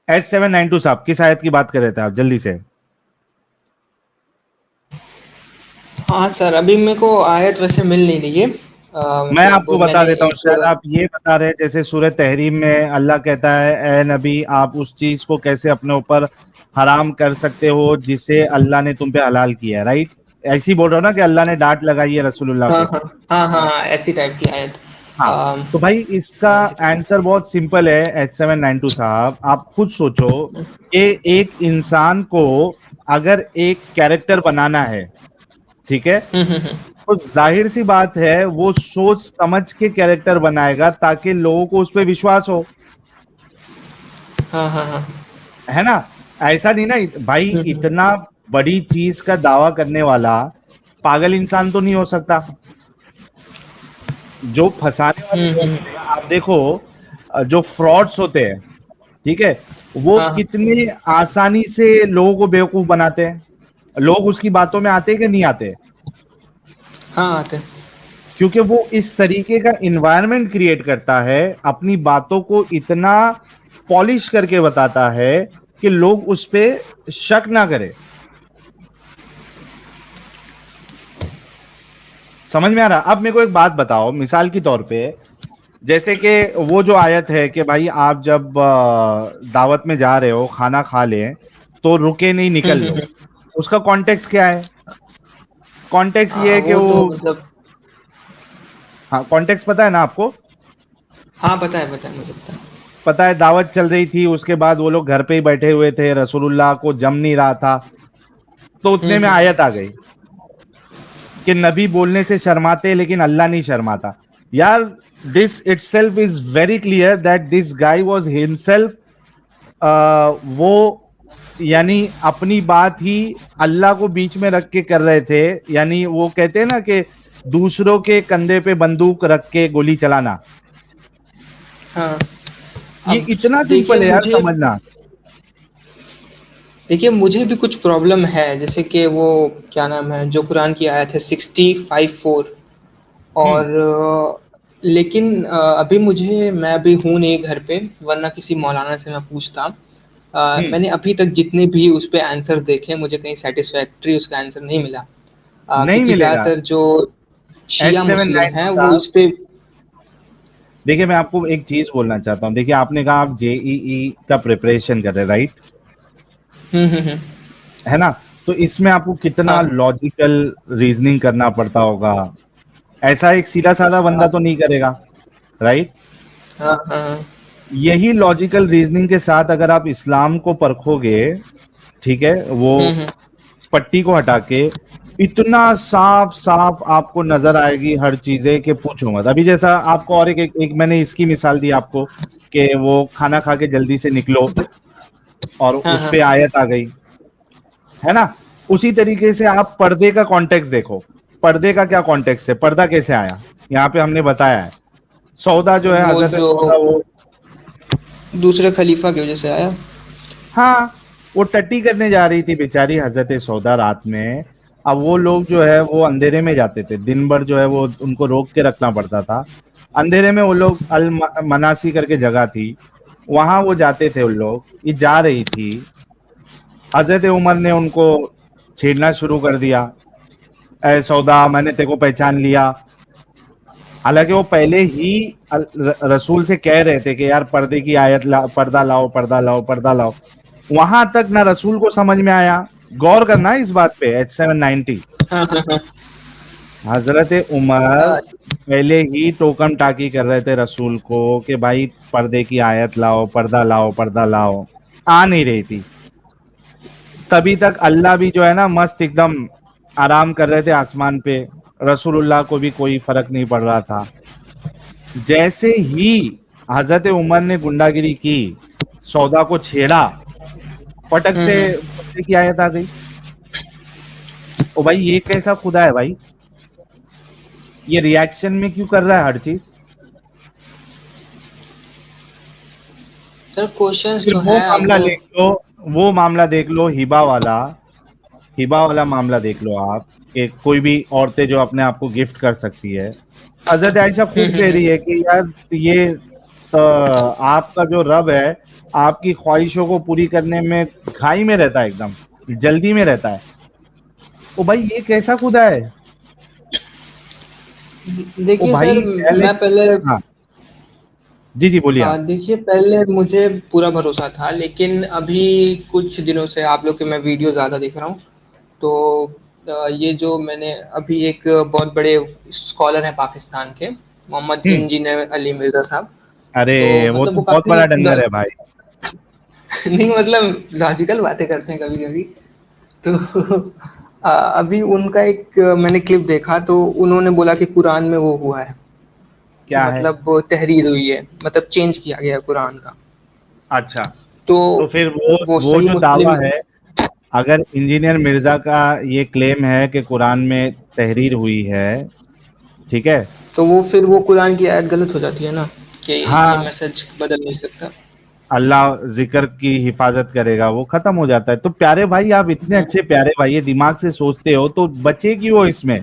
H792 صاحب کس آیت کی بات کر رہے تھے آپ جلدی سے؟ ہاں سر ابھی میرے کو آیت ویسے مل نہیں رہی ہے. میں آپ کو بتا دیتا ہوں, ایک شاید آپ یہ بتا رہے جیسے سورہ تحریم میں اللہ کہتا ہے اے نبی آپ اس چیز کو کیسے اپنے اوپر حرام کر سکتے ہو جسے اللہ نے تم پہ حلال کیا ہے, رائٹ؟ ایسی بول رہا ہوں نا کہ اللہ نے ڈانٹ لگائی ہے رسول اللہ ہاں کو. ہاں ہاں ہاں ایسی ٹائپ کی آیت. ہاں تو بھائی اس کا آنسر بہت سمپل ہے H792 صاحب. آپ خود سوچو کہ ایک انسان کو اگر ایک کیریکٹر بنانا ہے, ٹھیک ہے, تو ظاہر سی بات ہے وہ سوچ سمجھ کے کیریکٹر بنائے گا تاکہ لوگوں کو اس پہ وشواس ہو, ہاں ہاں ہاں ہے نا؟ ایسا نہیں نا بھائی, اتنا بڑی چیز کا دعویٰ کرنے والا پاگل انسان تو نہیں ہو سکتا. جو پھنسانے والے لوگ ہوتے ہیں, آپ دیکھو جو فراڈس ہوتے ہیں, ٹھیک ہے, وہ ہاں کتنے آسانی سے لوگوں کو بیوقوف بناتے ہیں. لوگ اس کی باتوں میں آتے کہ نہیں آتے؟ ہاں آتے. کیونکہ وہ اس طریقے کا انوائرمنٹ کریٹ کرتا ہے, اپنی باتوں کو اتنا پالش کر کے بتاتا ہے کہ لوگ اس پہ شک نہ کرے. سمجھ میں آ رہا؟ اب میرے کو ایک بات بتاؤ, مثال کے طور پہ جیسے کہ وہ جو آیت ہے کہ بھائی آپ جب دعوت میں جا رہے ہو کھانا کھا لیں تو رکے نہیں نکل لو, اس کا کانٹیکس کیا ہے؟ کانٹیکس یہ ہے کہ تو وہ, مطلب ہاں کانٹیکس پتا ہے نا آپ کو؟ ہاں پتہ ہے مجھے پتہ ہے. پتا ہے دعوت چل رہی تھی, اس کے بعد وہ لوگ گھر پہ ہی بیٹھے ہوئے تھے, رسول اللہ کو جم نہیں رہا تھا, تو اتنے میں آیت آ گئی کہ نبی بولنے سے شرماتے لیکن اللہ نہیں شرماتا. یار this itself is very clear that this guy was himself وہ یعنی اپنی بات ہی اللہ کو بیچ میں رکھ کے کر رہے تھے. یعنی وہ کہتے ہیں نا کہ دوسروں کے کندھے پہ بندوق رکھ کے گولی چلانا, ہاں اب یہ اتنا دیکھیے سمپل ہے یار سمجھنا. مجھے بھی کچھ پرابلم ہے, جیسے کہ وہ کیا نام ہے جو قرآن کی آیت ہے 65:4, ہوں اور لیکن ابھی میں ابھی ہوں نہیں گھر پہ, ورنہ کسی مولانا سے میں پوچھتا. ہوں میں نے ابھی تک جتنے بھی اس پہ آنسر دیکھے مجھے کہیں سیٹسفیکٹری اس کا آنسر نہیں ملا, نہیں کیونکہ ملے زیادہ گا. تر جو شیعہ مسلم ہیں وہ اس پہ. دیکھیے میں آپ کو ایک چیز بولنا چاہتا ہوں, دیکھیے آپ نے کہا آپ JEE کا پریپریشن کر رہے, رائٹ؟ ہے نا؟ تو اس میں آپ کو کتنا ہاں لاجیکل ریزننگ کرنا پڑتا ہوگا, ایسا ایک سیدھا سادہ بندہ تو نہیں کرے گا, رائٹ؟ ہاں ہاں یہی لاجیکل ریزننگ کے ساتھ اگر آپ اسلام کو پرکھو گے, ٹھیک ہے, وہ پٹی کو ہٹا کے, اتنا صاف صاف آپ کو نظر آئے گی ہر چیزیں کہ پوچھوں مت. ابھی جیسا آپ کو اور ایک میں نے اس کی مثال دی آپ کو کہ وہ کھانا کھا کے جلدی سے نکلو اور ہاں اس ہاں پہ آیت آ گئی, ہے نا؟ اسی طریقے سے آپ پردے کا کانٹیکس دیکھو, پردے کا کیا کانٹیکس ہے, پردہ کیسے آیا یہاں پہ ہم نے بتایا ہے. سودا جو ہے, وہ حضرت جو سودا, وہ دوسرے خلیفہ کی وجہ سے آیا. ہاں وہ ٹٹی کرنے جا رہی تھی بیچاری حضرت سودا رات میں. اب وہ لوگ جو ہے وہ اندھیرے میں جاتے تھے, دن بھر جو ہے وہ ان کو روک کے رکھنا پڑتا تھا. اندھیرے میں وہ لوگ المناسی کر کے جگہ تھی, وہاں وہ جاتے تھے. ان لوگ یہ جا رہی تھی, حضرت عمر نے ان کو چھیڑنا شروع کر دیا, اے سودا میں نے تیرے کو پہچان لیا. حالانکہ وہ پہلے ہی رسول سے کہہ رہے تھے کہ یار پردے کی آیت پردہ لاؤ, پردہ لاؤ, پردہ لاؤ. وہاں تک نہ رسول کو سمجھ میں آیا. غور کرنا اس بات پہ. H790 ہاں ہاں ہاں حضرت عمر پہلے ہی ٹوکم ٹاکی کر رہے تھے رسول کو کہ بھائی پردے کی آیت لاؤ, پردہ لاؤ, پردہ لاؤ. آ نہیں رہی تھی. تبھی تک اللہ بھی جو ہے نا مست ایک دم آرام کر رہے تھے آسمان پہ, رسول اللہ کو بھی کوئی فرق نہیں پڑ رہا تھا. جیسے ہی حضرت عمر نے گنڈا گری کی, سودا کو چھیڑا, فٹک سے پردے کی آیت آ گئی. او بھائی یہ کیسا خدا ہے بھائی, یہ ریاکشن میں کیوں کر رہا ہے ہر چیز؟ سر کوشچنس پھر تو وہ ہے اب. معاملہ دیکھ لو, وہ معاملہ دیکھ لو, ہبا والا معاملہ دیکھ لو آپ, کہ کوئی بھی عورتیں جو اپنے آپ کو گفٹ کر سکتی ہے. حضرت عائشہ خود کہہ رہی ہے کہ یار یہ آپ کا جو رب ہے آپ کی خواہشوں کو پوری کرنے میں گھائی میں رہتا ہے, ایک دم جلدی میں رہتا ہے. او بھائی یہ کیسا خدا ہے؟ او دیکھیے سر, بھائی پہلے, میں پہلے ہاں جی جی بولیے آپ. دیکھیے پہلے مجھے پورا بھروسہ تھا, لیکن ابھی کچھ دنوں سے آپ لوگ کے میں ویڈیو زیادہ دیکھ رہا ہوں, تو یہ جو میں نے ابھی ایک بہت بڑے اسکالر ہیں پاکستان کے, محمد ہوں, انجینئر علی مرزا صاحب, ارے تو وہ مطلب تو وہ بہت کافی بڑا ڈنگر ہے بھائی. نہیں مطلب لاجیکل باتیں کرتے ہیں کبھی کبھی. تو ابھی ان کا ایک میں نے کلپ دیکھا, تو انہوں نے بولا کہ قرآن میں وہ ہوا ہے کہ کیا ہے؟ مطلب تحریر ہوئی ہے, مطلب چینج کیا گیا ہے قرآن کا. اچھا, تو پھر وہ صحیح جو مسلم, دعویٰ ہے, اگر انجینئر مرزا کا یہ کلیم ہے کہ قرآن میں تحریر ہوئی ہے, ٹھیک ہے, تو وہ پھر وہ قرآن کی آیت غلط ہو جاتی ہے نا, کہ ہاں یہ میسج بدل نہیں سکتا. اللہ ذکر کی حفاظت کرے گا, وہ ختم ہو جاتا ہے. تو پیارے بھائی, آپ اتنے اچھے پیارے بھائی, یہ دماغ سے سوچتے ہو, تو بچے کیوں اس میں؟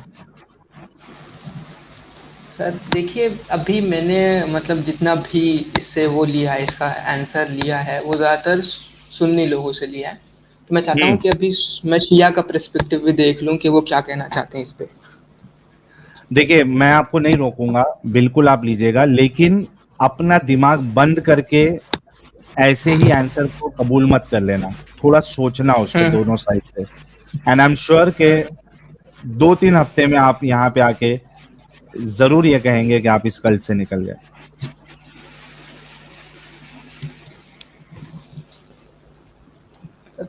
سر دیکھیے, ابھی میں نے مطلب جتنا بھی اس سے وہ لیا ہے, اس کا آنسر لیا ہے, وہ زیادہ تر سنی لوگوں سے لیا ہے. تو میں چاہتا ہوں کہ ابھی میں شیعہ کا پرسپیکٹو بھی دیکھ لوں کہ وہ کیا کہنا چاہتے ہیں اس پہ. دیکھیے میں آپ کو نہیں روکوں گا, بالکل آپ لیجئے گا, لیکن اپنا دماغ بند کر کے ایسے ہی آنسر کو قبول مت کر لینا, تھوڑا سوچنا اس پہ ہوں دونوں سائڈ سے. اینڈ آئی ایم شیور کہ 2-3 ہفتے میں آپ یہاں پہ آ کے ضرور یہ کہیں گے کہ آپ اس کلٹ سے نکل گئے.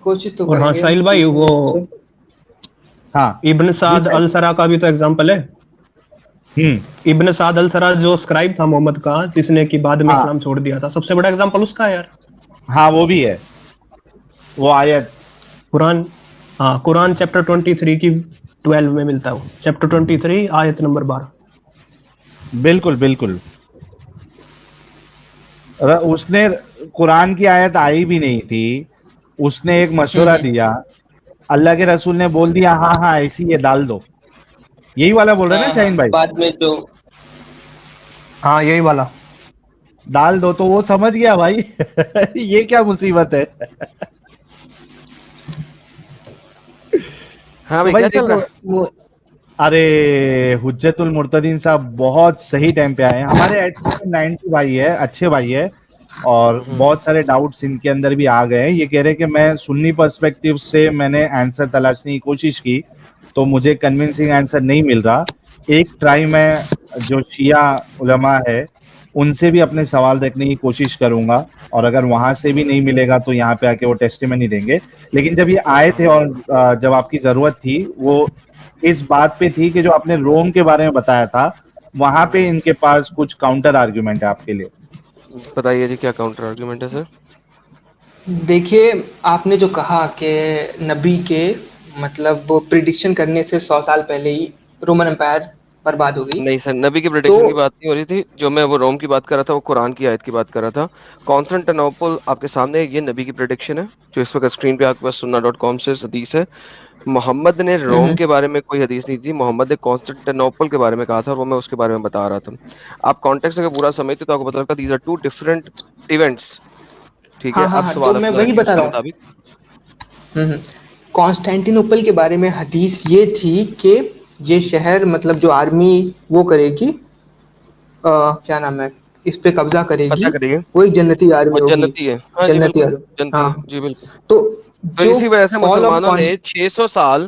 کوشش تو اور کریں ہاں گے, ساحل بھائی, پوچھیں گے وہ اس سے. ہاں ابن جی سعد صاحب. السرا کا بھی تو ایگزامپل ہے. ہوں, ابن سعد السرا جو اسکرائب تھا محمد کا, جس نے کہ بعد میں ہاں اسلام چھوڑ دیا تھا, سب سے بڑا ایگزامپل اس کا ہے یار. ہاں وہ بھی ہے, وہ آیت. قرآن, ہاں قرآن چیپٹر 23 کی 12 میں ملتا ہے, وہ چیپٹر 23 آیت نمبر 12. بالکل بالکل, اس نے قرآن کی آیت آئی بھی نہیں تھی, اس نے ایک مشورہ دیا, اللہ کے رسول نے بول دیا ہاں ہاں ایسی یہ ڈال دو. یہی والا بول رہے ہیں نا ہاں شاہین بھائی؟ بعد میں جو ہاں یہی والا. ڈال دو, تو وہ سمجھ گیا بھائی یہ کیا مصیبت ہے. ہاں تو بھائی بھائی کیا چل رہا دیکھو, ہے؟ وہ ارے حجت المرتدین صاحب بہت صحیح ٹائم پہ آئے ہیں. ہمارے ایچ 90 بھائی ہے, اچھے بھائی ہے, اور بہت سارے ڈاؤٹس ان کے اندر بھی آ گئے ہیں. یہ کہہ رہے کہ میں سنی پرسپیکٹو سے میں نے آنسر تلاشنے کی کوشش کی, تو مجھے کنونسنگ آنسر نہیں مل رہا. ایک ٹرائی میں جو شیعہ علماء ہے ان سے بھی اپنے سوال رکھنے کی کوشش کروں گا, اور اگر وہاں سے بھی نہیں ملے گا تو یہاں پہ آ کے وہ ٹیسٹیمنی دیں گے. لیکن جب یہ آئے تھے اور جب آپ کی ضرورت تھی, وہ اس بات پہ تھی کہ جو آپ نے روم کے بارے میں بتایا تھا, وہاں پہ ان کے پاس کچھ کاؤنٹر آرگیومنٹ ہے آپ کے لیے. بتائیے جی, کیا کاؤنٹر آرگومنٹ ہے سر؟ دیکھیے, آپ نے جو کہا کہ نبی کے مطلب پریڈکشن کرنے سے 100 سال پہلے ہی رومن امپائر برباد ہو گئی, نہیں سر, نبی کی تو پریڈکشن کی بات نہیں ہو رہی تھی. جو میں وہ روم کی بات کر رہا تھا, وہ قرآن کی آیت کی بات کر رہا تھا. کانسٹنٹینوپل آپ کے سامنے, یہ نبی کی پریڈکشن ہے جو اس وقت اسکرین پہ آپ کے پاس sunna.com سے حدیث ہے. محمد نے روم کے بارے میں کوئی حدیث نہیں تھی, محمد نے کانسٹنٹینوپل کے بارے میں کہا تھا, اور وہ میں اس کے بارے میں بتا رہا تھا. آپ کانٹیکس اگر پورا سمجھتے تو آپ کو پتا لگتا ہے, these are two different events. ٹھیک ہے, ہاں ہاں اب ہاں, تو سوال میں اپنا وہی رکھیے اس بتا کے رہا ہوں. مطابق. کانسٹینٹینوپل کے بارے میں حدیث یہ تھی کہ یہ شہر مطلب جو آرمی وہ کرے گی, کیا نام ہے, اس پہ قبضہ کرے پتہ گی, کریے, وہ ایک جنتی وہ آرمی ہوگی. جنتی ہے. ہاں جی جنتی بالکل, آرمی, جنتی ہاں. ہے جی بالکل. تو تو جو اسی وجہ سے فال آف مسلمانوں نے 600 سال,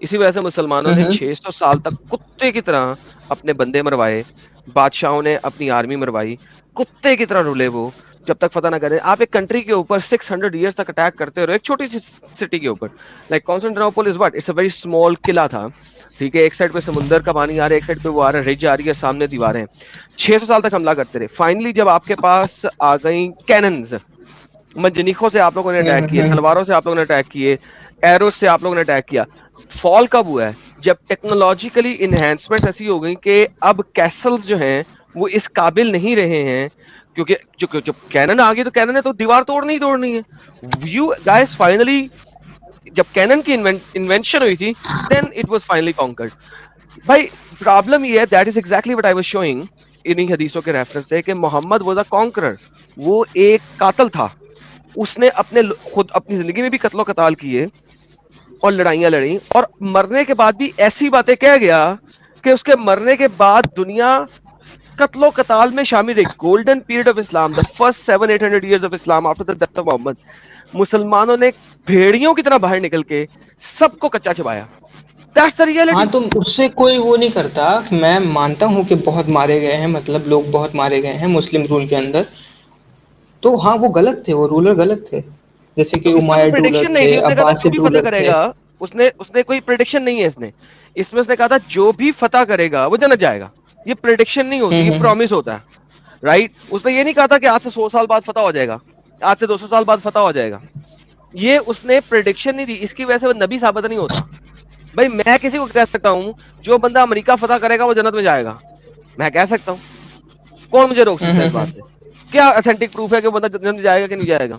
اسی وجہ سے مسلمانوں نے 600 سال تک کتے کی طرح اپنے بندے مروائے, بادشاہوں نے اپنی آرمی مروائی, کتے کی طرح رولے وہ, جب تک فتح نہ کرے. آپ ایک کنٹری کے اوپر 600 ایئرس تک اٹیک کرتے رہے, ایک چھوٹی سی سٹی کے اوپر. Like Constantinople is what, it's a very small قلعہ تھا. ٹھیک ہے, ایک سائڈ پہ سمندر کا پانی آ رہا ہے, ایک سائڈ پہ وہ آ رہا ہے, رج آ رہی ہے, سامنے دیواریں. 600 سال تک حملہ کرتے رہے. فائنلی جب آپ کے پاس آ گئی کیننز, منجنیقوں سے آپ لوگوں نے اٹیک کیے, تلواروں سے آپ لوگوں نے اٹیک کیے, ایروز سے آپ لوگوں نے اٹیک کیا. فال کب ہوا ہے؟ جب ٹیکنالوجیکلی انہینسمنٹ ایسی ہو گئی کہ اب کیسلز جو ہیں وہ اس قابل نہیں رہے ہیں, کیونکہ جب کینن آ گئی تو کینن نے تو دیوار توڑنی ہی توڑنی ہے. یو گائز فائنلی جب کینن کی انوینشن ہوئی تھی, then it was finally conquered. بھائی پرابلم یہ ہے, that is exactly what I was showing انہی حدیثوں کے ریفرنس سے, کہ محمد واز اے کانکرر, وہ ایک قاتل تھا. اس نے خود اپنی زندگی میں بھی قتل و قتال کیے اور لڑائیاں لڑیں, اور مرنے کے بعد بھی ایسی باتیں کہہ گیا کہ اس کے مرنے کے بعد دنیا قتل و قتال میں شامل رہی. Golden period of Islam, the first 700-800 years of Islam after the death of Muhammad, مسلمانوں نے بھیڑیوں کی طرح باہر نکل کے سب کو کچا چبایا. That's the reality. ہاں تو اس سے کوئی وہ نہیں کرتا. میں مانتا ہوں کہ بہت مارے گئے ہیں, مطلب لوگ بہت مارے گئے ہیں مسلم رول کے اندر, تو ہاں وہ غلط تھے, وہ رولر غلط تھے, جیسے کہ اس میں کوئی امویڈ رولر پریڈکشن نہیں تھے, تھی, اس نے کہا تھا جو عباسد بھی فتح رولر کرے تھے. گا, اس نے کوئی پریڈکشن نہیں ہے اس میں اس نے کہا تھا جو بھی فتح کرے گا وہ جنت جائے گا. یہ پریڈکشن نہیں ہوتی, یہ پرومس ہوتا ہے, رائٹ. اس نے یہ نہیں کہا تھا کہ آج سے 100 سال بعد فتح ہو جائے گا, آج سے 200 سال بعد فتح ہو جائے گا. یہ اس نے پریڈکشن نہیں دی, اس کی وجہ سے وہ نبی ثابت نہیں ہوتا. بھائی میں کسی کو کہہ سکتا ہوں جو بندہ امریکہ فتح کرے گا وہ جنت میں جائے گا, میں کہہ سکتا ہوں, کون مجھے روک سکتا ہے اس بات سے؟ کیا اتھینٹک پروف ہے کہ وہ بندہ جنت میں جائے گا کہ نہیں جائے گا,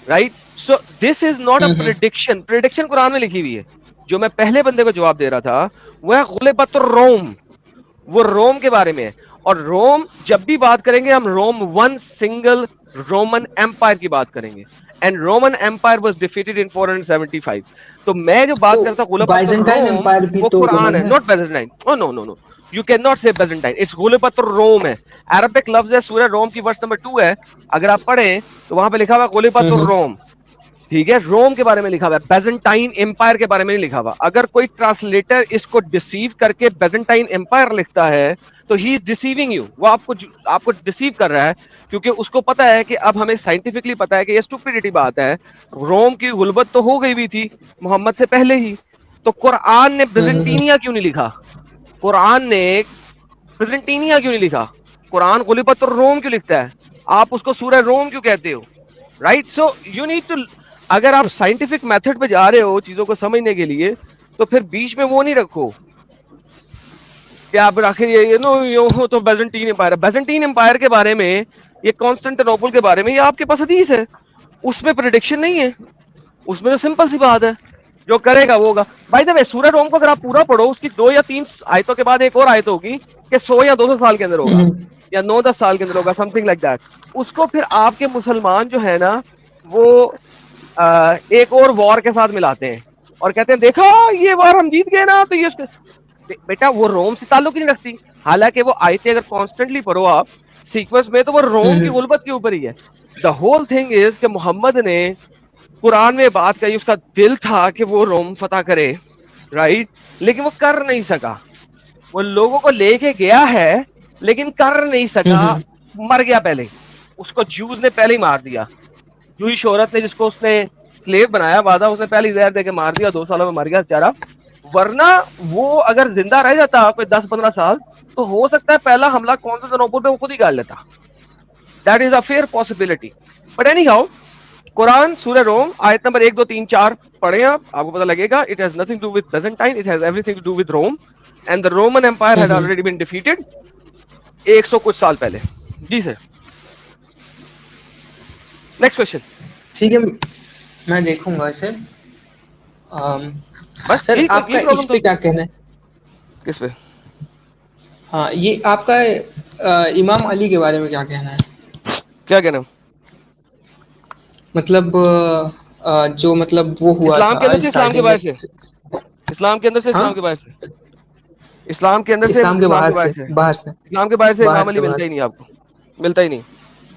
right. So this is not a prediction. Prediction قرآن میں لکھی ہوئی ہے. جو میں پہلے بندے کو جواب دے رہا تھا وہ ہے غلبت الروم, وہ روم کے بارے میں ہے. اور روم جب بھی بات کریں گے ہم Rome one single Roman Empire کی بات کریں گے, and Roman Empire was defeated in 475. تو میں جو بات کرتا ہوں غلبت الروم وہ قرآن ہے, not Byzantine. Oh no no no, you can not say Byzantine, it's غلبت الروم ہے. عربک لفظ ہے, سورہ روم کی ورس نمبر 2 ہے, اگر آپ پڑھیں تو وہاں پہ لکھا ہوا غلبت الروم, ٹھیک ہے. روم کے بارے میں لکھا ہوا ہے, بیزنٹائن امپائر کے بارے میں نہیں لکھا ہوا. اگر کوئی ٹرانسلیٹر اس کو ڈیسیو کر کے بیزنٹائن امپائر لکھتا ہے تو ہی از ڈیسیونگ یو, وہ آپ کو ڈیسیو کر رہا ہے, کیونکہ اس کو پتا ہے کہ اب ہمیں سائنٹیفکلی پتا ہے کہ یہ سٹوپیڈیٹی بات ہے. روم کی غلبت تو ہو گئی بھی تھی محمد سے پہلے ہی, تو قرآن نے بیزنٹینیا کیوں نہیں لکھا؟ قرآن نے بیزنٹینیا کیوں نہیں لکھا؟ قرآن غلبت الروم کیوں لکھتا ہے؟ آپ اس کو سورہ روم کیوں کہتے ہو؟ Right. So you need to, اگر آپ سائنٹیفک میتھڈ پہ جا رہے ہو چیزوں کو سمجھنے کے لیے تو پھر بیچ میں وہ نہیں رکھو کہ آپ رکھیں تو بیزنٹین امپائر. بیزنٹین امپائر کے بارے میں, یہ کانسٹنٹینوپل کے بارے میں, یہ آپ کے پاس حدیث ہے, اس میں پریڈکشن نہیں ہے, اس میں تو سمپل سی بات ہے, جو کرے گا وہ ہوگا. بائی دا وے سورہ روم کو اگر آپ پورا پڑھو, اس کی 2 یا 3 آیتوں کے بعد ایک اور آیت ہوگی کہ 100 یا 200 سال کے اندر ہوگا, یا 9-10 سال کے اندر ہوگا, سم تھنگ لائک دیٹ. اس کو پھر آپ کے مسلمان جو ہے نا وہ ایک اور وار کے ساتھ ملاتے ہیں اور کہتے ہیں دیکھا یہ وار ہم جیت گئے نا, تو یہ بیٹا وہ روم سے تعلق نہیں رکھتی. حالانکہ وہ آیتیں اگر کانسٹنٹلی پڑھو آپ سیکوینس میں تو وہ روم کی غلبت کے اوپر ہی ہے. دا ہول تھنگ از کہ محمد نے قرآن میں بات کہی, اس کا دل تھا کہ وہ روم فتح کرے, رائٹ, لیکن وہ کر نہیں سکا. وہ لوگوں کو لے کے گیا ہے لیکن کر نہیں سکا, مر گیا پہلے. اس کو جوز نے پہلے ہی مار دیا. جوئی شہرت نے جس کو اس نے سلیو بنایا وعدہ, اس نے پہلی زہر دے کے مار دیا, 2 سالوں میں مر گیا بیچارہ. ورنہ وہ اگر زندہ رہ جاتا کوئی 10-15 سال تو ہو سکتا ہے پہلا حملہ کانسٹنٹینوپل پہ وہ خود ہی کر لیتا. That is a fair possibility. But anyhow, قرآن سورہ روم آیت نمبر 1 2 3 4 پڑھیں آپ کو پتہ لگے گا. It has nothing to do with Byzantine, it has everything to do with Rome, and the Roman Empire had already been defeated 100 کچھ سال پہلے. جی سر, نیکسٹ کوشچن. ٹھیک ہے, میں دیکھوں گا اسے. بس سر آپ کا اس پہ کیا کہنا ہے؟ کس پہ؟ ہاں یہ آپ کا امام علی کے بارے میں کیا کہنا ہے؟ کیا کہنا؟ مطلب جو مطلب وہ ہوا اسلام تھا کے اندر سے اسلام کے اسٹارٹنگ میں, باہر سے, اسلام کے اندر سے ہاں اسلام کے باہر سے, اسلام کے اندر سے اسلام کے اسلام باہر کے باہر سے, سے, باہر سے, اسلام کے باہر سے باہر امام علی سے, ملتا ہی نہیں, آپ کو ملتا ہی نہیں.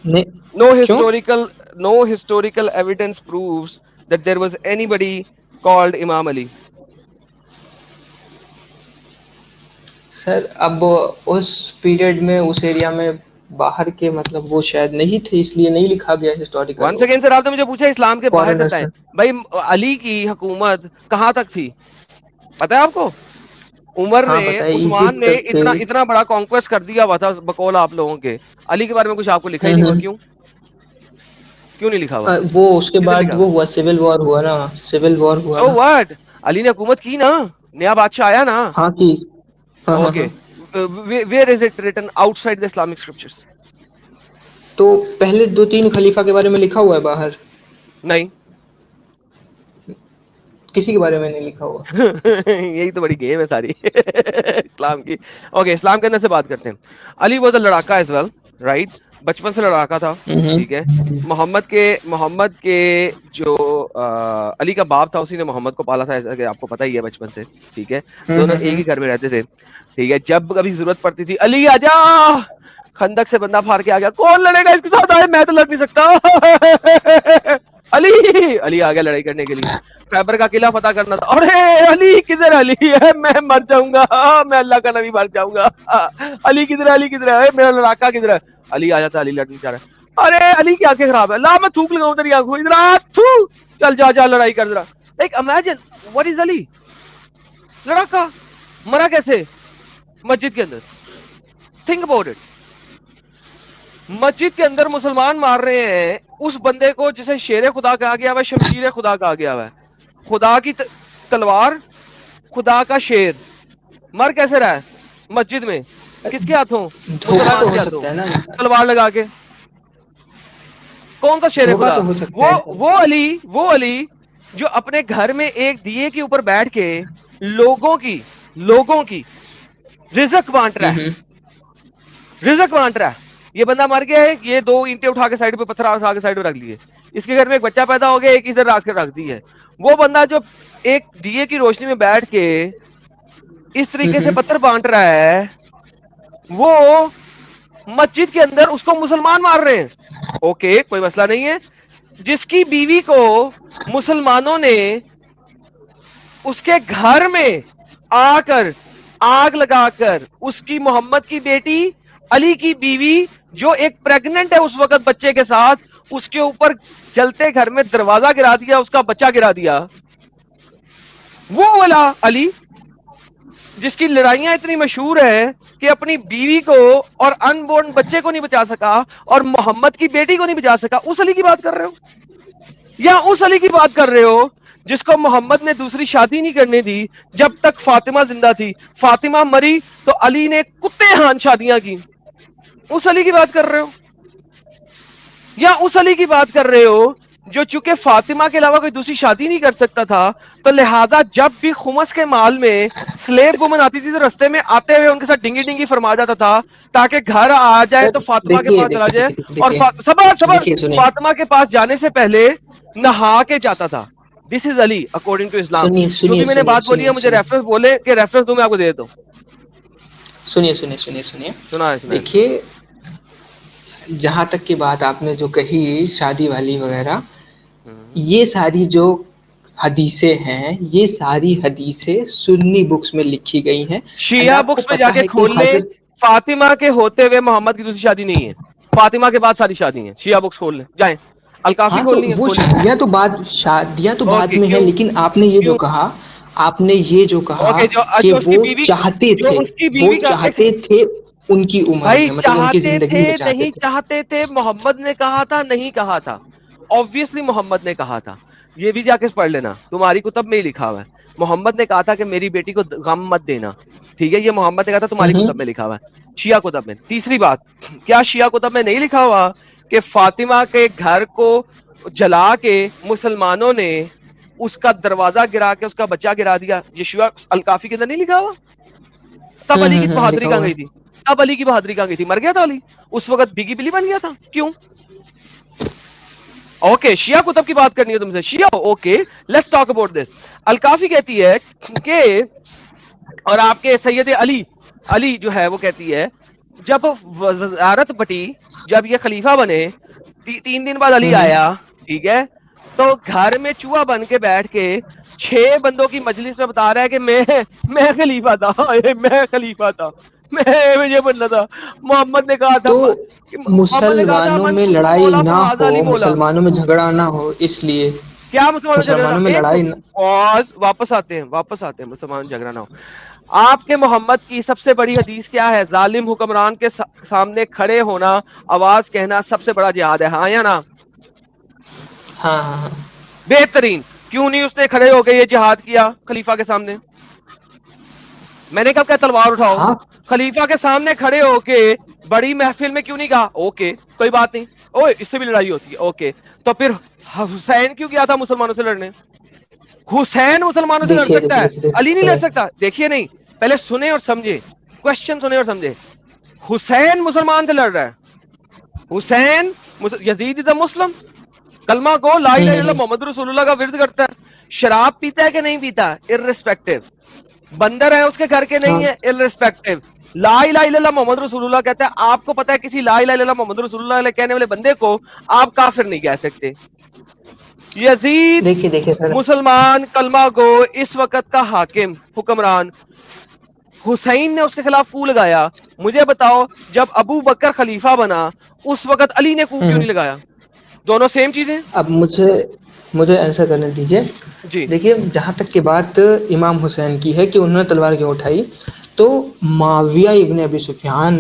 نہیں کیوں؟ No historical evidence proves that there was anybody called Imam Ali. سر اب اس پیریڈ میں اس ایریا میں باہر کے مطلب وہ شاید نہیں تھے, اس لیے نہیں لکھا گیا ہسٹوریکل. ون سیکنڈ سر, آپ نے مجھے پوچھا اسلام کے باہر سے بتائیں. بھائی علی کی حکومت کہاں تک تھی پتہ ہے آپ کو؟ عمر ہاں نے, پتہ ہے, عثمان ایجپٹ نے تک تھے. اتنا بڑا کانکویسٹ کر دیا ہوا تھا بقول آپ لوگوں کے. علی کے بارے میں کچھ آپ کو لکھا ہی نہیں ہوا, کیوں نہیں لکھا ہوا؟ وہ اس کے کدھر بعد لکھا وہ ہوا, سول وار ہوا نا, سول وار ہوا سو نا. واٹ, علی نے حکومت کی نا, نیا بادشاہ آیا نا. ہاں کی, ہاں ہاں okay, where is it written outside the Islamic scriptures? تو پہلے 2-3 خلیفہ کے بارے میں لکھا ہوا ہے باہر؟ نہیں, کسی کے بارے میں نہیں لکھا ہوا. یہی تو بڑی گیم ہے ساری اسلام کی. اوکے, اسلام کے اندر سے بات کرتے ہیں. علی واز اے لڑاکا ایز ویل, رائٹ. بچپن سے لڑاکا تھا, ٹھیک ہے. محمد کے جو علی کا باپ تھا اسی نے محمد کو پالا تھا, ایسا کہ آپ کو پتہ ہی ہے بچپن سے, ٹھیک ہے. دونوں ایک ہی گھر میں رہتے تھے, ٹھیک ہے. جب کبھی ضرورت پڑتی تھی, علی آ جا, خندق سے بندہ پھاڑ کے آ گیا, کون لڑے گا اس کے ساتھ, آئے میں تو لڑ نہیں سکتا. علی آ گیا لڑائی کرنے کے لیے, خیبر کا قلعہ فتح کرنا تھا. ارے علی کدھر, علی ہے, میں مر جاؤں گا, میں اللہ کا نبی مر جاؤں گا. علی کدھر ہے, علی کدھر ہے, میرا لڑاکا کدھر ہے. علی آ جاتا, علی لڑنے جا رہا ہے. ارے علی کی آنکھیں خراب ہے, لا میں تھوک لگاؤں تیری آنکھوں, ادھر تھو, چل جا جا لڑائی کر ذرا. لائک امیجن واٹ از علی, لڑاکا مرا کیسے مسجد کے اندر. تھنک اباؤٹ اٹ, مسجد کے اندر مسلمان مار رہے ہیں اس بندے کو جسے شیر خدا کہا گیا ہوا ہے, شمشیر خدا کہا گیا ہوا ہے, خدا کی تلوار, خدا کا شیر, مر کیسے رہا ہے مسجد میں, کس کے ہاتھوں, مسلمان کے ہاتھوں, تلوار لگا کے. کون سا شیر خدا؟ وہ علی جو اپنے گھر میں ایک دیے کے اوپر بیٹھ کے لوگوں کی رزق بانٹ رہا ہے, رزق بانٹ رہا ہے. یہ بندہ مر گیا ہے, یہ 2 اینٹیں اٹھا کے سائڈ پہ, پتھر اٹھا کے سائڈ پہ رکھ لیے, اس کے گھر میں ایک بچہ پیدا ہو گیا, ایک ادھر رکھ دی ہے. وہ بندہ جو ایک دیے کی روشنی میں بیٹھ کے اس طریقے سے پتھر بانٹ رہا ہے, وہ مسجد کے اندر اس کو مسلمان مار رہے ہیں. اوکے کوئی مسئلہ نہیں ہے. جس کی بیوی کو مسلمانوں نے اس کے گھر میں آ کر آگ لگا کر, اس کی محمد کی بیٹی علی کی بیوی جو ایک پریگننٹ ہے اس وقت بچے کے ساتھ, اس کے اوپر جلتے گھر میں دروازہ گرا دیا, اس کا بچہ گرا دیا. وہ والا علی جس کی لڑائیاں اتنی مشہور ہے کہ اپنی بیوی کو اور ان بورن بچے کو نہیں بچا سکا اور محمد کی بیٹی کو نہیں بچا سکا, اس علی کی بات کر رہے ہو, یا اس علی کی بات کر رہے ہو جس کو محمد نے دوسری شادی نہیں کرنے دی جب تک فاطمہ زندہ تھی, فاطمہ مری تو علی نے کتے ہان شادیاں کی, اس علی کی بات کر رہے ہو؟ یا اس علی کی بات کر رہے ہو جو چونکہ فاطمہ کے علاوہ کوئی دوسری شادی نہیں کر سکتا تھا تو لہذا جب بھی خمس کے مال میں سلیب وومن آتی تھی تو رستے میں آتے ہوئے ان کے ساتھ ڈنگی ڈنگی فرما جاتا تھا تاکہ گھر آ جائے تو فاطمہ کے پاس چلا جائے, اور صبر فاطمہ کے پاس جانے سے پہلے نہا کے جاتا تھا. دس از علی اکارڈنگ ٹو اسلام. جو بھی میں نے بات بولی ہے مجھے ریفرنس بولے کہ ریفرنس دوں, میں آپ کو دے دیتا ہوں. سنیے, دیکھیے جہاں تک کی بات آپ نے جو کہی شادی والی وغیرہ, یہ ساری جو حدیثیں ہیں, یہ ساری حدیثیں سنی بکس میں لکھی گئی ہیں. شیعہ بکس میں جا کے کھول لیں, فاطمہ کے ہوتے ہوئے محمد کی دوسری شادی نہیں ہے, فاطمہ کے بعد ساری شادی ہیں. شیعہ بکس کھول لیں, جائیں الکافی کھولنی ہے. وہ شادیاں تو بعد میں ہے, لیکن آپ نے یہ جو کہا کہ وہ چاہتے تھے ان کی عمر میں, مطلب ان کی زندگی میں نہیں چاہتے تھے. محمد نے کہا تھا, نہیں کہا تھا, obviously محمد نے کہا تھا. یہ بھی جا کے پڑھ لینا, تمہاری کتب میں ہی لکھا ہوا ہے. محمد نے کہا تھا کہ میری بیٹی کو غم مت دینا, ٹھیک ہے, یہ محمد نے کہا تھا, تمہاری کتب میں لکھا ہوا ہے, شیعہ کتب میں. تیسری بات, کیا شیعہ کتب میں نہیں لکھا ہوا کہ فاطمہ کے گھر کو جلا کے مسلمانوں نے اس کا دروازہ گرا کے اس کا بچہ گرا دیا؟ یہ شیعہ الکافی کے اندر نہیں لکھا ہوا؟ تب علی کی بہادری کہاں گئی تھی؟ اب علی کی بہادری کہاں گئی تھی؟ مر گیا تھا علی اس وقت, بگی بلی بن گیا تھا. کیوں؟ اوکے, شیعہ کتب کی بات کرنی ہے تم سے, شیعہ, okay, let's talk about this. الکافی کہتی ہے کہ, اور آپ کے سید علی جو ہے وہ کہتی ہے جب وزارت بٹی, جب یہ خلیفہ بنے 3 دن بعد علی آیا, ٹھیک ہے, تو گھر میں چوہا بن کے بیٹھ کے 6 بندوں کی مجلس میں بتا رہا ہے کہ میں خلیفہ تھا, میں یہ بننا تھا. محمد نے کہا تھا مسلمانوں میں لڑائی نہ ہو, مسلمانوں میں جھگڑا نہ ہو, اس لیے کیا مسلمانوں میں لڑائی واپس آتے ہیں مسلمان جھگڑا نہ ہو. آپ کے محمد کی سب سے بڑی حدیث کیا ہے؟ ظالم حکمران کے سامنے کھڑے ہونا, آواز کہنا سب سے بڑا جہاد ہے, ہاں یا نا؟ ہاں بہترین. کیوں نہیں اس نے کھڑے ہو کے یہ جہاد کیا خلیفہ کے سامنے؟ میں نے کب کہا تلوار اٹھاؤ؟ خلیفہ کے سامنے کھڑے ہو کے بڑی محفل میں کیوں نہیں کہا اوکے کوئی بات نہیں, اوے اس سے بھی لڑائی ہوتی ہے, اوکے, تو پھر حسین کیوں گیا تھا مسلمانوں سے لڑنے؟ حسین مسلمانوں سے لڑ سکتا ہے, علی نہیں لڑ سکتا. دیکھیے نہیں, پہلے سنیں اور سمجھے, کوشچن سنیں اور سمجھے. حسین مسلمان سے لڑ رہا ہے, حسین یزید از اے مسلم, کلمہ کو لا الہ الا اللہ محمد رسول اللہ کا ورد کرتا ہے, شراب پیتا ہے کہ نہیں پیتا ارریسپیکٹو, بندر ہے اس کے گھر کے نہیں ہے ارریسپیکٹو, لا الہ الا اللہ محمد رسول اللہ کہتا ہے. آپ کو پتا ہے کسی لا الہ الا اللہ محمد رسول اللہ کہنے والے بندے کو آپ کافر نہیں کہہ سکتے. یزید مسلمان کلمہ گو اس وقت کا حاکم حکمران, حسین نے اس کے خلاف کو لگایا. مجھے بتاؤ جب ابو بکر خلیفہ بنا اس وقت علی نے کو کیوں نہیں لگایا؟ دونوں سیم چیزیں. اب مجھے آنسر کرنے دیجیے. جی دیکھیے جہاں تک کہ بات امام حسین کی ہے کہ انہوں نے تلوار کیوں اٹھائی, تو معاویہ ابن ابی سفیان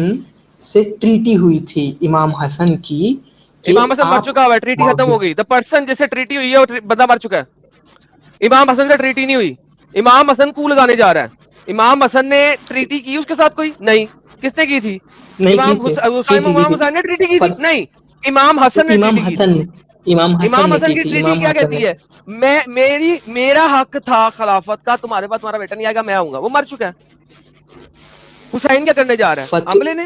سے ٹریٹی ہوئی تھی امام حسن کی. امام حسن مر چکا ہوا ہے, ٹریٹی ختم ہو گئی. دا پرسن جس سے ٹریٹی ہوئی ہے وہ بندہ مر چکا ہے. امام حسن سے ٹریٹی نہیں ہوئی, امام حسن کو لگانے جا رہا ہے. امام حسن نے ٹریٹی کی اس کے ساتھ کوئی نہیں, کس نے کی تھی؟ امام حسین نے ٹریٹی کی تھی نہیں, امام حسن نے ٹریٹی کی تھی. امام حسن کی ٹریٹی کیا کہتی ہے؟ میرا حق تھا خلافت کا, تمہارے پاس تمہارا بیٹا نہیں آئے گا, میں آؤں گا. وہ مر چکا ہے. حسین کیا کرنے جا رہا ہے؟ عملے نے.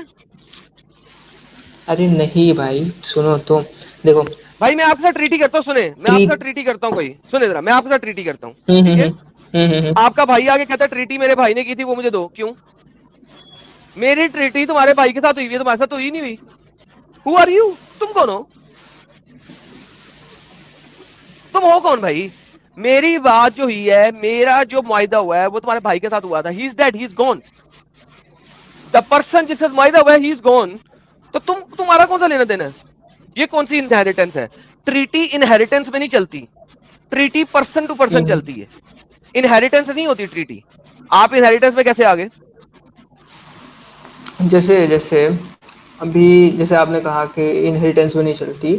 ارے نہیں بھائی سنو تو, دیکھو بھائی میں آپ کے ساتھ ٹریٹی کرتا ہوں, سنیں میں آپ کے ساتھ ٹریٹی کرتا ہوں, کوئی سنیں ذرا, میں آپ کے ساتھ ٹریٹی کرتا ہوں, ٹھیک ہے؟ آپ کا بھائی آگے کہتا ہے ٹریٹی میرے بھائی نے کی تھی وہ مجھے دو. کیوں؟ میری ٹریٹی تمہارے بھائی کے ساتھ ہوئی ہے, تمہارے ساتھ ہوئی نہیں ہوئی. Who are you? تم کون ہو؟ تم ہو کون بھائی؟ میری بات جو ہوئی ہے, میرا جو معاہدہ ہوا ہے وہ تمہارے بھائی کے ساتھ ہوا تھا. He is dead, he is gone. The person جس سے معاہدہ ہوا ہے ہی از گون. تو تمہارا کون سا لینا دینا ہے؟ یہ کون سی انہیریٹنس ہے؟ ٹریٹی انہیریٹنس میں نہیں چلتی, ٹریٹی پرسن ٹو پرسن چلتی ہے, انہیریٹنس نہیں ہوتی ٹریٹی. آپ انہیریٹنس میں کیسے آگے؟ جیسے ابھی جیسے آپ نے کہا کہ انہیریٹنس میں نہیں چلتی,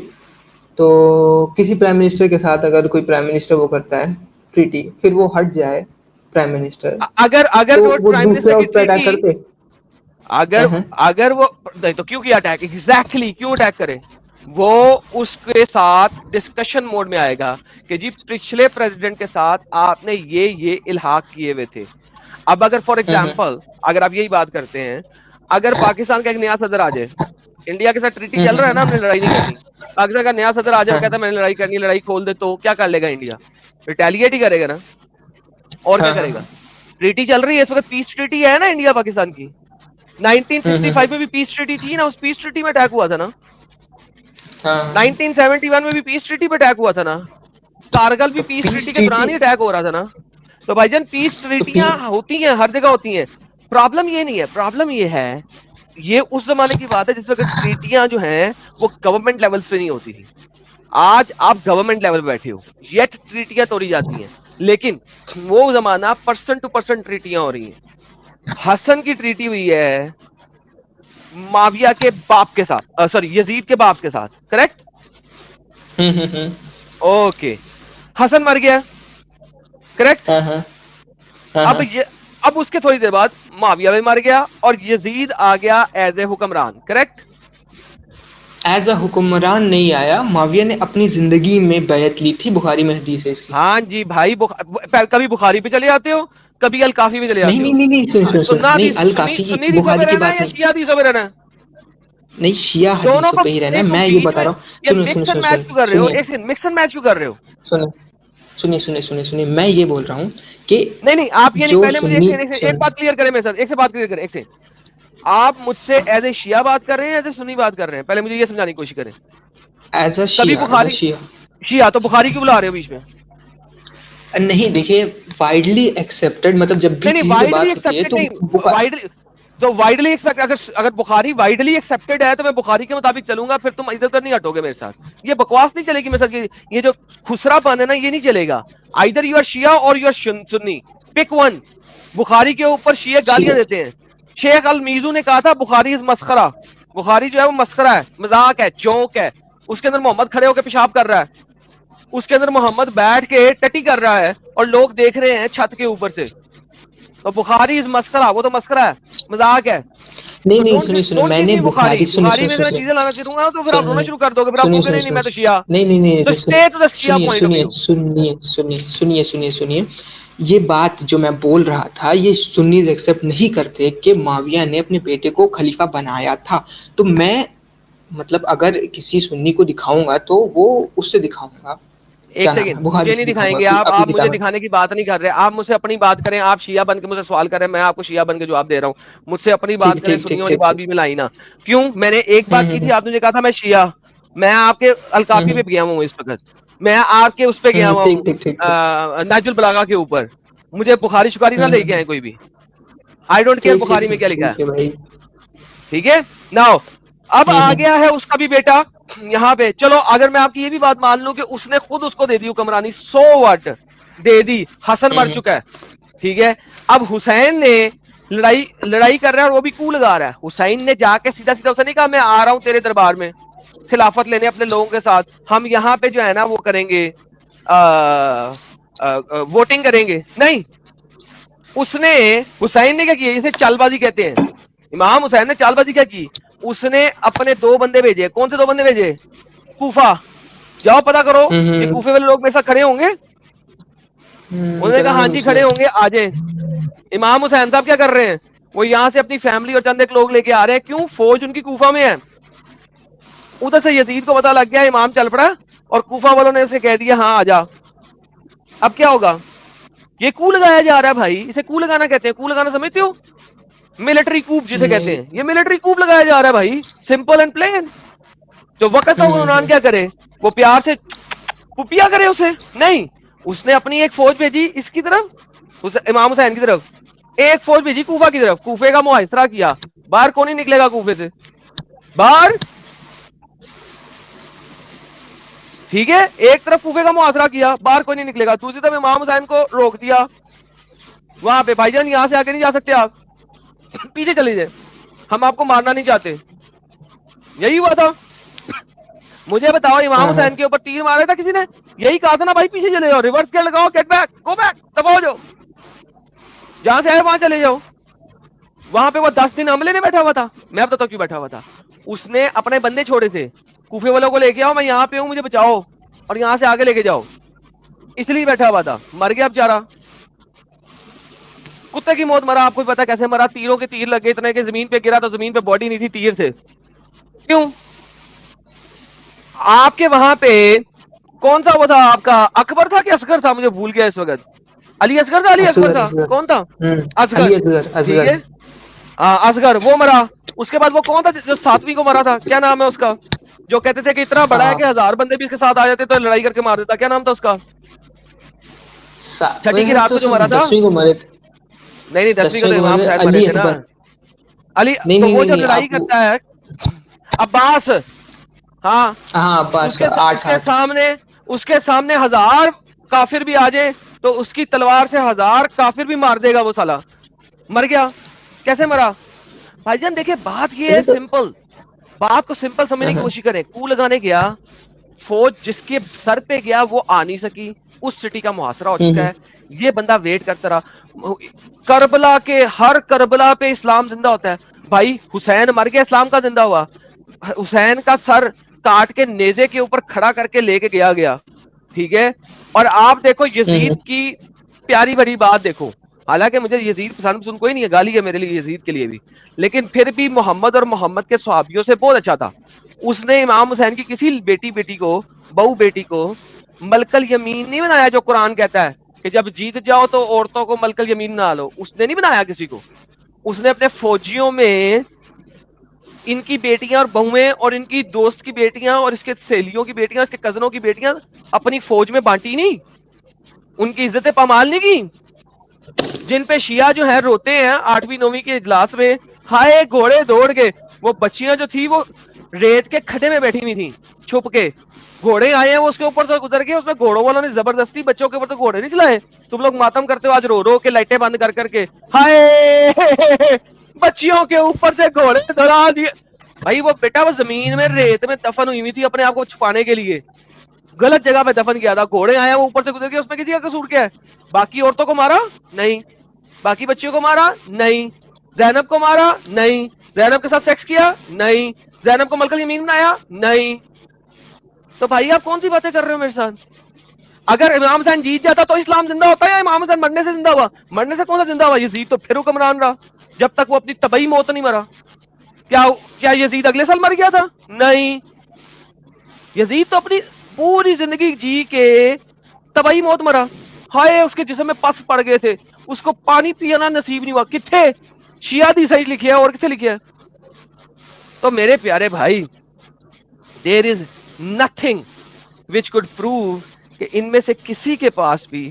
تو کسی پرائم منسٹر کے ساتھ اگر کوئی پرائم منسٹر وہ کرتا ہے ٹریٹی, پھر وہ ہٹ جائے پرائم منسٹر, اگر تو وہ پرائم منسٹر دوسرا کی اس پہ اٹیک ٹریٹی, کرتے. اگر وہ تو کیوں کیا اٹیک؟ ایگزیکٹلی کیوں اٹیک کرے؟ وہ اس کے ساتھ ڈسکشن موڈ میں آئے گا کہ جی پچھلے پریزیڈنٹ کے ساتھ آپ نے یہ الحاق کیے ہوئے تھے. اب اگر فار ایگزامپل اگر آپ یہی بات کرتے ہیں, اگر پاکستان کا ایک نیا صدر آ جائے, انڈیا کے ساتھ ٹریٹی چل رہا ہے نا, ہم نے لڑائی نہیں کرنی, پاکستان کا نیا صدر آ جائے, کہتا ہے میں نے لڑائی کرنی, لڑائی کھول دے, تو کیا کر لے گا انڈیا؟ ریٹیلیٹ ہی کرے گا نا, اور کیا کرے گا؟ ٹریٹی چل رہی ہے اس وقت, پیس ٹریٹی ہے نا انڈیا پاکستان کی. 1965 میں بھی پیس ٹریٹی تھی نا, اس پیس ٹریٹی میں اٹیک ہوا تھا نا. 1971 میں بھی پیس ٹریٹی پہ اٹیک ہوا تھا نا. کارگل بھی پیس ٹریٹی کے دوران ہی اٹیک ہو رہا تھا نا. تو بھائی جان پیس ٹریٹیاں ہوتی ہیں, ہر جگہ ہوتی ہیں. پرابلم یہ نہیں ہے, پرابلم یہ ہے, یہ اس زمانے کی بات ہے جس وقت ٹریٹیاں جو ہیں وہ گورنمنٹ لیولز پہ نہیں ہوتی تھی. آج آپ گورنمنٹ لیول پہ بیٹھے ہو, یٹ ٹریٹیاں توڑی جاتی ہیں, لیکن وہ زمانہ پرسن ٹو پرسن ٹریٹیاں ہو رہی ہیں. حسن کی ٹریٹی ہوئی ہے معاویہ کے باپ کے ساتھ, سوری یزید کے باپ کے ساتھ, کریکٹ؟ اوکے, حسن مر گیا, کریکٹ؟ اب اس کے تھوڑی دیر بعد معاویہ بھی مر گیا اور یزید آ گیا ایز اے حکمران, کریکٹ؟ ایز اے حکمران نہیں آیا, معاویہ نے اپنی زندگی میں بیعت لی تھی, بخاری میں حدیث ہے اس کی. ہاں جی بھائی, کبھی بخاری پہ چلے جاتے ہو, کبھی الکافی پہ چلے جاتے ہو. نہیں سننا نہیں, الکافی کی سنی حدیثوں بخاری پہ کی رہنا ہے بات یا نہیں, شیعہ حدیثوں پہ رہنا ہے؟ نہیں شیعہ دونوں حدیثوں کو پہ ہی رہنا ہے. ایک میں یہ بیچ بتا میں رہا ہوں, مکس اینڈ میچ کیوں کر رہے ہو؟ ایک سیکنڈ, مکس اینڈ میچ کیوں کر رہے ہو؟ سنیے, میں یہ بول رہا ہوں کہ نہیں آپ یہ نہیں, جو پہلے مجھے ایک بات کلیئر کریں میرے ساتھ, ایک سے بات کلیئر کریں, ایک سے. آپ مجھ سے ایز اے شیعہ بات کر رہے ہیں ایز اے سنی بات کر رہے ہیں؟ پہلے مجھے یہ سمجھانے کی کوشش کریں. ایز اے کبھی شیعہ, بخاری شیعہ تو بخاری کیوں بلا رہے ہو بیچ میں؟ نہیں دیکھیے وائڈلی ایکسیپٹڈ, مطلب جب بھی نہیں کسی سے وائڈلی بات ہوتی ہے ایکسپٹڈ تو نہیں, تو وائڈلی ایکسپیکٹ, اگر بخاری وائڈلی ایکسپٹڈ ہے تو میں بخاری کے مطابق چلوں گا, پھر تم ادھر ادھر نہیں ہٹو گے میرے ساتھ. یہ بکواس نہیں چلے گی میرے ساتھ, یہ جو خسرا پن ہے نا یہ نہیں چلے گا. Either you are Shia or you are Sunni, pick one. بخاری کے اوپر شیعہ گالیاں دیتے ہیں. شیخ المیزو نے کہا تھا بخاری از مسخرہ, بخاری جو ہے وہ مسخرہ ہے, مذاق ہے, جوک ہے. اس کے اندر محمد کھڑے ہو کے پیشاب کر رہا ہے, اس کے اندر محمد بیٹھ کے ٹٹی کر رہا ہے اور لوگ دیکھ رہے ہیں چھت کے اوپر سے. تو بخاری از مسخرہ, وہ تو مسخرہ ہے, مذاق ہے. تو سنیے, ڈونٹ میں گیو نے می بخاری میں سے میں سنیے چیزیں لانا شروع ہوں تو پھر آپ رونا شروع کر دو گے, پھر آپ کہو گے نہیں میں تو شیعہ. نہیں so stay to the Shia point of view. سنیے, یہ بات جو میں بول رہا تھا یہ سنیز ایکسپٹ نہیں کرتے کہ معاویہ نے اپنے بیٹے کو خلیفہ بنایا تھا. تو میں مطلب اگر کسی سنی کو دکھاؤں گا تو وہ اس سے دکھاؤں گا. ایک سیکنڈ, مجھے نہیں دکھائیں گے آپ مجھے دکھانے کی بات نہیں کر رہے, آپ مجھ سے اپنی بات کریں. آپ شیعہ بن کے مجھ سے سوال کر رہے ہیں, میں آپ کو شیعہ بن کے جواب دے رہا ہوں. مجھ سے اپنی بات کریں, سنیوں والی بات بھی ملائی نا. کیوں؟ میں نے ایک بات کی تھی, آپ نے مجھے کہا تھا میں شیعہ, میں آپ کے الکافی پہ گیا ہوں اس وقت, میں آپ کے اس پہ گیا ہوا ہوں نہج البلاغہ کے اوپر. مجھے بخاری شکاری نہ لے کے آئے کوئی بھی, آئی ڈونٹ کیئر بخاری میں کیا لکھا ہے. ٹھیک ہے ناؤ, اب آ گیا ہے اس کا بھی بیٹا یہاں پہ. چلو اگر میں آپ کی یہ بھی بات مان لوں کہ اس نے خود اس کو دے دی حکمرانی, سو واٹ, دے دی. حسن مر چکا ہے, ٹھیک ہے. اب حسین نے لڑائی کر رہا ہے اور وہ بھی کو لگا رہا ہے. حسین نے جا کے سیدھا سیدھا اسے نہیں کہا میں آ رہا ہوں تیرے دربار میں خلافت لینے اپنے لوگوں کے ساتھ, ہم یہاں پہ جو ہے نا وہ کریں گے, ووٹنگ کریں گے. نہیں, اس نے حسین نے کیا کیا, اسے چال بازی کہتے ہیں. امام حسین نے چال بازی کیا کی, اس نے اپنے 2 بندے بھیجے. کون سے 2 بندے بھیجے؟ کوفہ, جاؤ پتا کرو یہ کوفے والے لوگ میرے ساتھ کھڑے ہوں گے. انہوں نے کہا ہاں جی کھڑے ہوں گے, آ جائیں. امام حسین صاحب کیا کر رہے ہیں, وہ یہاں سے اپنی فیملی اور چند ایک لوگ لے کے آ رہے ہیں. کیوں؟ فوج ان کی کوفہ میں ہے. ادھر سے یزید کو پتا لگ گیا, امام چل پڑا اور کوفہ والوں نے اسے کہہ دیا ہاں آ جا. اب کیا ہوگا؟ یہ کو لگایا جا رہا ہے بھائی, اسے کو لگانا کہتے ہیں. کو لگانا سمجھتے ہو؟ ملٹری کوپ جسے کہتے ہیں, یہ ملٹری کوپ لگایا جا رہا ہے بھائی, سمپل اینڈ پلین. تو وقت کا حکمران کیا کرے, وہ پیار سے پپیا کرے اسے؟ نہیں, اس نے اپنی ایک فوج بھیجی اس کی طرف, امام حسین کی طرف, ایک فوج بھیجی کوفہ کی طرف. کوفے کا محاصرہ کیا, باہر کون نہیں نکلے گا کوفے سے باہر. ٹھیک ہے, ایک طرف کوفے کا محاصرہ کیا, باہر کوئی نہیں نکلے گا. دوسری طرف امام حسین کو روک دیا وہاں پہ, بھائی جان یہاں سے آگے نہیں جا سکتے, آپ پیچھے چلے جائیں, ہم آپ کو مارنا نہیں چاہتے. یہی ہوا تھا. مجھے بتاؤ, امام حسین کے اوپر تیر مارا تھا کسی نے؟ یہی کہا تھا نا بھائی پیچھے چلے جاؤ, ریورس گیئر لگاؤ, گیٹ بیک, گو بیک, دبا ہو جاؤ, جہاں سے آئے وہاں چلے جاؤ. وہاں پہ وہ 10 دن عملے نے بیٹھا ہوا تھا. میں بتاتا ہوں کیوں بیٹھا ہوا تھا. اس نے اپنے بندے چھوڑے تھے, کوفے والوں کو لے کے آؤ, میں یہاں پہ ہوں, مجھے بچاؤ, اور یہاں سے آگے لے کے جاؤ. اس لیے بیٹھا ہوا تھا. مر گیا بیچارہ, کتے کی موت مرا. آپ کو پتا کیسے مرا؟ تیروں کے تیر لگے اتنے کہ زمین پہ گرا تو زمین پہ باڈی نہیں تھی, تیر تھے. کیوں؟ آپ کے وہاں پہ کون سا وہ تھا آپ کا, اکبر تھا کہ اصغر تھا, مجھے بھول گیا اس وقت. علی اصغر تھا, علی اکبر تھا, کون تھا؟ اصغر. ٹھیک ہے, اصغر وہ مرا. اس کے بعد وہ کون تھا جو 7ویں کو مرا تھا, کیا نام ہے اس کا, جو کہتے تھے کہ اتنا بڑا ہے کہ 1000 بندے بھی اس کے ساتھ آ جاتے تو لڑائی کر کے مار دیتا, کیا نام تھا اس کا؟ چھٹی کی رات کو جو مرا تھا, نہیں 10ویں کو تو امام حسین مرے تھے نا. علی تو وہ جب لڑائی کرتا ہے عباس, ہاں اس کے سامنے 1000 کافر بھی آ جائیں تو اس کی تلوار سے 1000 کافر بھی مار دے گا وہ سالا. مر گیا. کیسے مرا بھائی جان؟ دیکھیں بات یہ ہے سمپل, بات کو سمپل سمجھنے کی کوشش کریں. کو لگانے گیا, فوج جس کے سر پہ گیا وہ آ نہیں سکی, اس سٹی کا محاصرہ ہو چکا ہے. یہ بندہ ویٹ کرتا رہا. کربلا کے ہر کربلا پہ اسلام زندہ ہوتا ہے بھائی. حسین مر گیا, اسلام کا زندہ ہوا. حسین کا سر کاٹ کے نیزے کے اوپر کھڑا کر کے لے کے گیا. ٹھیک ہے, اور آپ دیکھو یزید کی پیاری بڑی بات دیکھو. حالانکہ مجھے یزید پسند کوئی نہیں ہے, گالی ہے میرے لیے یزید کے لیے بھی, لیکن پھر بھی محمد اور محمد کے صحابیوں سے بہت اچھا تھا. اس نے امام حسین کی کسی بیٹی کو, بہو بیٹی کو ملک الیمین نہیں بنایا, جو قرآن کہتا ہے کہ جب جیت جاؤ تو عورتوں کو ملک الیمین نہ لو. اس نے نہیں بنایا کسی کو. اس نے اپنے فوجیوں میں ان کی بیٹیاں اور بہویں اور ان کی دوست کی بیٹیاں اور اس کے سہیلیوں کی بیٹیاں, اس کے کزنوں کی بیٹیاں اپنی فوج میں بانٹی نہیں, ان کی عزتیں پامال نہیں کی. جن پہ شیعہ جو ہے روتے ہیں 8ویں 9ویں کے اجلاس میں, ہائے گھوڑے دوڑ کے, وہ بچیاں جو تھی وہ ریت کے کھڈے میں بیٹھی ہوئی تھی چھپ کے, گھوڑے آئے ہیں وہ اس کے اوپر سے گزر کے, اس میں گھوڑوں والوں نے زبردستی بچوں کے اوپر سے گھوڑے نہیں چلائے. تم لوگ ماتم کرتے ہو آج رو رو کے, لائٹیں بند کر کر کے, ہائے بچیوں کے اوپر سے گھوڑے دوڑا دیے. بھائی وہ بیٹا وہ زمین میں ریت میں دفن ہوئی تھی اپنے آپ کو چھپانے کے لیے, غلط جگہ پہ دفن کیا تھا. گھوڑے آئے وہ اوپر سے گزر کے, اس میں کسی کا قصور کیا ہے؟ باقی عورتوں کو مارا نہیں, باقی بچیوں کو مارا نہیں, زینب کو مارا نہیں, زینب کے ساتھ سیکس کیا نہیں, زینب کو ملک الیمین بنایا نہیں. تو بھائی آپ کون سی باتیں کر رہے ہو میرے ساتھ؟ اگر امام حسین جیت جاتا تو اسلام زندہ ہوتا ہے, یا امام حسین مرنے سے زندہ ہوا؟ مرنے سے کون سا زندہ ہوا؟ یزید تو پھر حکمران رہا جب تک وہ اپنی طبعی موت نہیں مرا. کیا یزید اگلے سال مر گیا تھا؟ نہیں، یزید تو اپنی پوری زندگی جی کے تباہی موت مرا. ہائے اس کے جسم میں پس پڑ گئے تھے، اس کو پانی پینا نصیب نہیں ہوا. کتنے شیعہ دی صحیح لکھیا ہے اور کسے لکھیا ہے؟ تو میرے پیارے بھائی there is nothing which could prove کہ ان میں سے کسی کے پاس بھی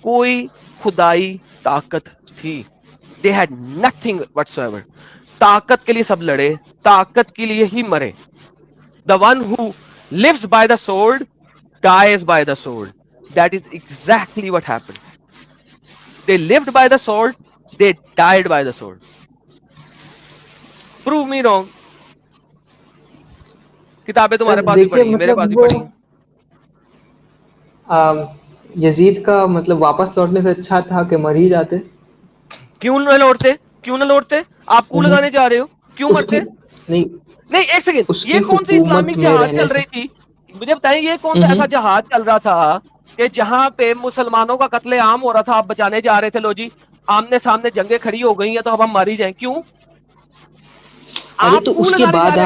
کوئی خدائی طاقت تھی. they had nothing whatsoever. طاقت کے لیے سب لڑے، طاقت کے لیے ہی مرے. the one who lives by the sword dies by the sword. That is exactly what happened. They lived by the sword, they died by the sword. Prove me wrong. کتابیں تمہارے پاس بھی پڑھی، میرے پاس بھی پڑھی. یزید کا مطلب واپس لوٹنے سے اچھا تھا کہ مر ہی جاتے. کیوں نہ لوٹتے؟ کیوں نہ لوٹتے؟ آپ کو لگانے جا رہے ہو؟ کیوں مرتے؟ نہیں ایک سیکنڈ، یہ کون سی اسلامک جہاد چل رہی تھی؟ مجھے بتائیں یہ کون سا ایسا جہاد چل رہا تھا کہ جہاں پہ مسلمانوں کا قتل عام ہو رہا تھا، آپ بچانے جا رہے تھے؟ لو جی آمنے سامنے جنگیں کھڑی ہو گئی ہیں تو اب ہم ماری جائیں. کیوں؟ ارے تو اس کے بعد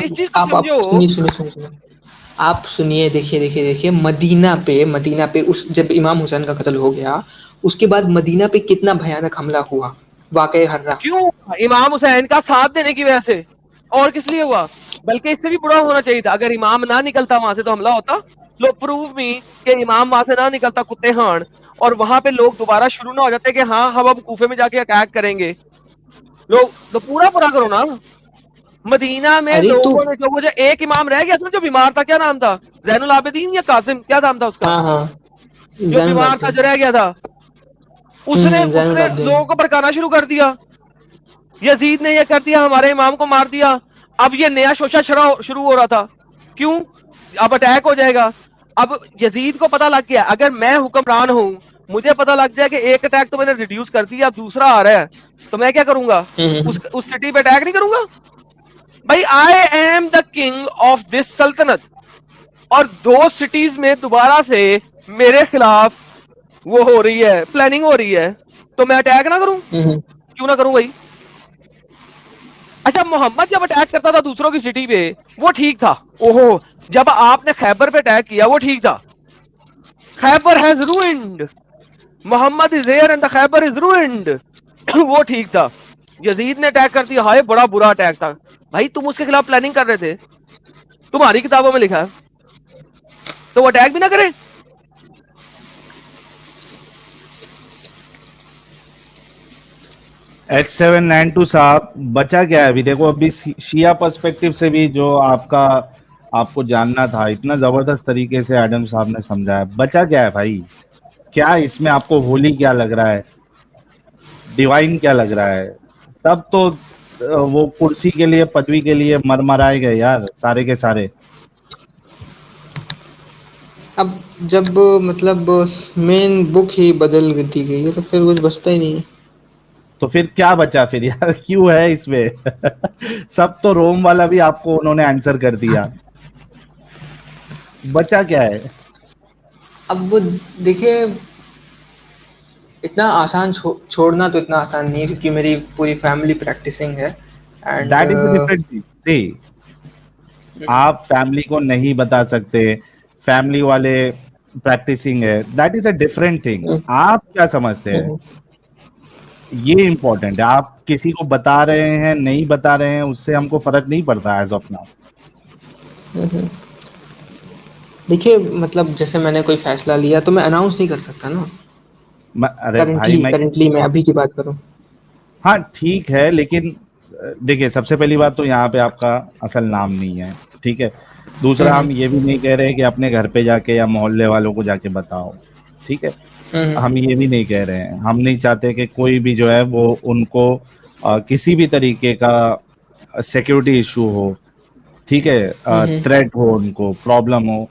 آپ سنیے، دیکھیے مدینہ پہ اس جب امام حسین کا قتل ہو گیا اس کے بعد مدینہ پہ کتنا بھیانک حملہ ہوا، واقعہ حرہ. کیوں؟ امام حسین کا ساتھ دینے کی وجہ سے. اور کس لیے ہوا؟ بلکہ اس سے بھی برا ہونا چاہیے تھا. اگر امام نہ نکلتا وہاں سے تو حملہ ہوتا. لوگ پروف می کہ امام وہاں سے نہ نکلتا کتے ہان، اور وہاں پہ لوگ دوبارہ شروع نہ ہو جاتے کہ ہاں ہم اب کوفے میں جا کے اٹیک کریں گے. لوگ تو پورا کرو نا. مدینہ میں لوگوں نے جو ایک امام رہ گیا تھا جو بیمار تھا، کیا نام تھا؟ زین العابدین یا قاسم، کیا نام تھا اس کا؟ جو بیمار تھا جو رہ گیا تھا، اس نے لوگوں کو بھڑکانا شروع کر دیا. یزید نے یہ کر دیا، ہمارے امام کو مار دیا. اب یہ نیا شوشہ شروع ہو رہا تھا. کیوں؟ اب اٹیک ہو جائے گا. اب یزید کو پتا لگ گیا اگر میں حکمران ہوں، مجھے پتا لگ جائے کہ ایک اٹیک تو میں نے ریڈیوس کر دیا، اب دوسرا آ رہا ہے، تو میں کیا کروں گا؟ اس سٹی پہ اٹیک نہیں کروں گا بھائی. I am the king of this سلطنت، اور 2 سٹیز میں دوبارہ سے میرے خلاف وہ ہو رہی ہے، پلاننگ ہو رہی ہے، تو میں اٹیک نہ کروں؟ کیوں نہ کروں بھائی؟ اچھا محمد جب اٹیک کرتا تھا دوسروں کی سٹی پہ وہ ٹھیک تھا. اوہو جب آپ نے خیبر پہ اٹیک کیا وہ ٹھیک تھا. Khyber has ruined, Muhammad is here and the Khyber is ruined. وہ ٹھیک تھا. یزید نے اٹیک کر دیا، ہائے بڑا برا اٹیک تھا. بھائی تم اس کے خلاف پلاننگ کر رہے تھے، تمہاری کتابوں میں لکھا ہے، تو وہ اٹیک بھی نہ کرے. H792 صاحب بچا کیا ہے ابھی؟ دیکھو ابھی شیعہ پرسپیکٹیو سے بھی جو آپ کو جاننا تھا اتنا زبردست طریقے سے ایڈم صاحب نے سمجھایا. بچا کیا ہے بھائی؟ کیا اس میں آپ کو ہولی کیا لگ رہا ہے، ڈیوائن کیا لگ رہا ہے؟ سب تو وہ کرسی کے لیے پدوی کے لیے مرائے گئے یار، سارے کے سارے. اب جب مطلب مین بک ہی بدل دی گئی ہے تو پھر کچھ بچتا ہی نہیں ہے. تو پھر کیا بچا پھر یار؟ کیوں ہے اس میں؟ سب تو روم والا بھی آپ کو انہوں نے آنسر کر دیا، بچا کیا ہے؟ اب وہ دیکھیں اتنا آسان چھوڑنا تو اتنا آسان نہیں ہے کیونکہ میری پوری فیملی پریکٹسنگ ہے. That is a different thing. See, آپ فیملی کو نہیں بتا سکتے، فیملی والے پریکٹسنگ ہے، that is a different thing. آپ کیا سمجھتے ہیں یہ امپورٹنٹ ہے. آپ کسی کو بتا رہے ہیں نہیں بتا رہے ہیں اس سے ہم کو فرق نہیں پڑتا ایز آف ناؤ. دیکھیے مطلب جیسے میں نے کوئی فیصلہ لیا تو میں اناؤنس نہیں کر سکتا نا. کرنٹلی میں ابھی کی بات کروں. ہاں ٹھیک ہے، لیکن دیکھیے سب سے پہلی بات تو یہاں پہ آپ کا اصل نام نہیں ہے، ٹھیک ہے. دوسرا ہم یہ بھی نہیں کہہ رہے کہ اپنے گھر پہ جا کے یا محلے والوں کو جا کے بتاؤ، ٹھیک ہے. ہم یہ بھی نہیں کہہ رہے ہیں، ہم نہیں چاہتے کہ کوئی بھی جو ہے وہ ان کو کسی بھی طریقے کا سیکیورٹی ایشو ہو، ٹھیک ہے، تھریٹ ہو، ان کو پرابلم ہو،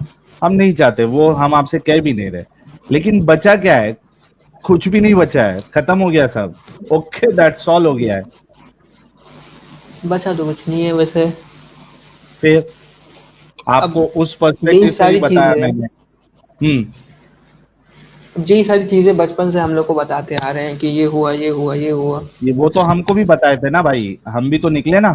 ہم نہیں چاہتے. وہ ہم آپ سے کہہ بھی نہیں رہے. لیکن بچا کیا ہے؟ کچھ بھی نہیں بچا ہے، ختم ہو گیا سب. اوکے دیٹس آل ہو گیا ہے. بچا تو کچھ نہیں ہے ویسے. پھر آپ کو اس پرسپیکٹیو سے بھی بتایا میں نے. یہی ساری چیزیں بچپن سے ہم لوگ کو بتاتے آ رہے ہیں کہ یہ ہوا یہ ہوا یہ ہوا. وہ تو ہم کو بھی بتائے تھے نا بھائی، ہم بھی تو نکلے نا.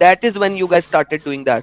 That is when you guys started doing that.